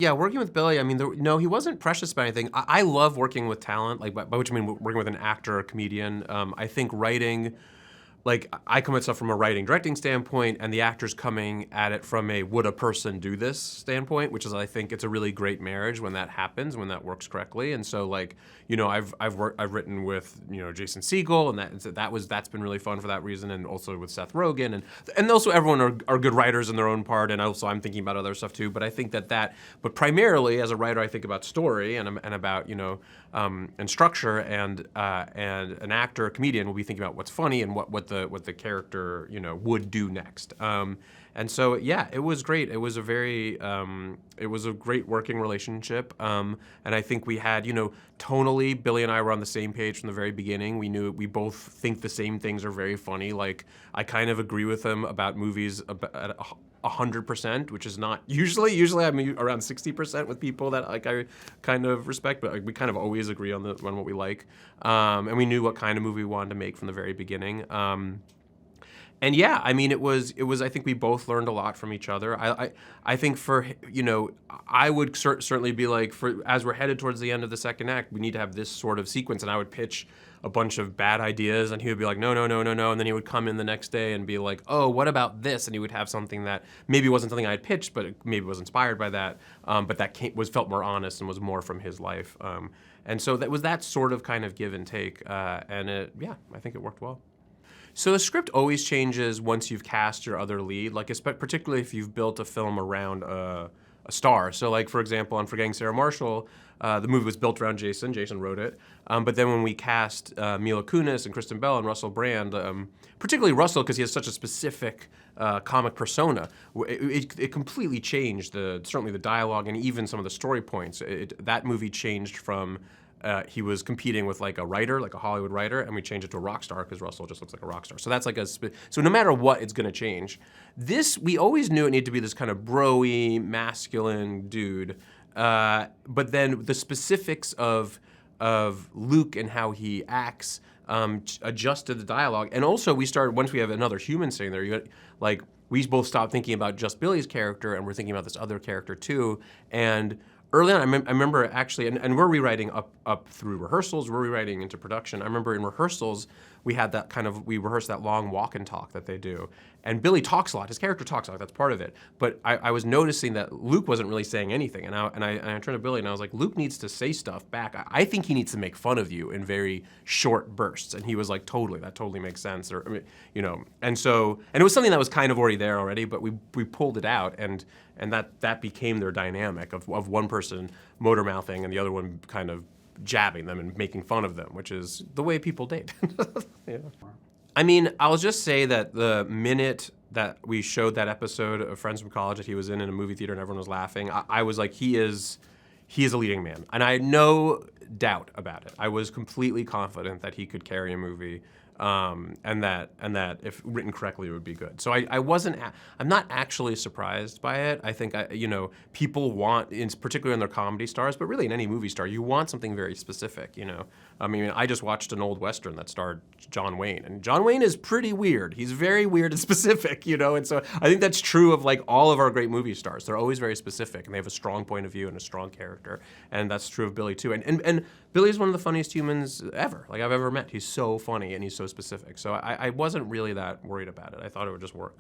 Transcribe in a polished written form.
Yeah, working with Billy, I mean, no, he wasn't precious about anything. I love working with talent, like by which I mean working with an actor or a comedian. I think writing, like I come at stuff from a writing directing standpoint, and the actor's coming at it from a would a person do this standpoint, which is I think it's a really great marriage when that happens, when that works correctly. And so like I've written with Jason Segel, and that's been really fun for that reason, and also with Seth Rogen, and also everyone are good writers in their own part, and also I'm thinking about other stuff too. But I think but primarily as a writer, I think about story and about and structure, and an actor, a comedian will be thinking about what's funny and what the character would do next. And so yeah, it was great. It was a great working relationship. And I think we had tonally, Billy and I were on the same page from the very beginning. We knew we both think the same things are very funny. Like I kind of agree with him about movies at 100%, which is not usually. Usually I'm around 60% with people that like I kind of respect, but like, we kind of always agree on what we like. And we knew what kind of movie we wanted to make from the very beginning. And yeah, I mean, it was. I think we both learned a lot from each other. I think I would certainly be like, as we're headed towards the end of the second act, we need to have this sort of sequence, and I would pitch a bunch of bad ideas, and he would be like, no, and then he would come in the next day and be like, oh, what about this? And he would have something that maybe wasn't something I had pitched, but it maybe was inspired by that, but that felt more honest and was more from his life. And so that was that sort of kind of give and take, and I think it worked well. So the script always changes once you've cast your other lead, like particularly if you've built a film around a star. So like, for example, on Forgetting Sarah Marshall, the movie was built around Jason. Jason wrote it. But then when we cast Mila Kunis and Kristen Bell and Russell Brand, particularly Russell because he has such a specific comic persona, it completely changed certainly the dialogue and even some of the story points. That movie changed from he was competing with like a writer, like a Hollywood writer, and we changed it to a rock star because Russell just looks like a rock star. So that's like so no matter what, it's gonna change. This, we always knew it needed to be this kind of bro-y, masculine dude, but then the specifics of Luke and how he acts adjusted the dialogue. And also we started, once we have another human sitting there, we both stopped thinking about just Billy's character and we're thinking about this other character too. And early on, I remember actually, and we're rewriting up through rehearsals, we're rewriting into production. I remember in rehearsals, we rehearsed that long walk and talk that they do. And Billy talks a lot, his character talks a lot, that's part of it. But I was noticing that Luke wasn't really saying anything. And I turned to Billy and I was like, Luke needs to say stuff back. I think he needs to make fun of you in very short bursts. And he was like, totally, that totally makes sense. And it was something that was kind of already there already, but we pulled it out and that became their dynamic of one person motor mouthing and the other one kind of jabbing them and making fun of them, which is the way people date. Yeah. I mean, I'll just say that the minute that we showed that episode of Friends from College that he was in a movie theater and everyone was laughing, I was like, he is a leading man. And I had no doubt about it. I was completely confident that he could carry a movie. And that if written correctly, it would be good. So I'm not actually surprised by it. I think, people want, particularly in their comedy stars, but really in any movie star, you want something very specific, I mean, I just watched an old Western that starred John Wayne, and John Wayne is pretty weird. He's very weird and specific, and so I think that's true of like all of our great movie stars. They're always very specific, and they have a strong point of view and a strong character, and that's true of Billy too. And Billy's one of the funniest humans ever, like I've ever met. He's so funny and he's so specific. So I wasn't really that worried about it. I thought it would just work.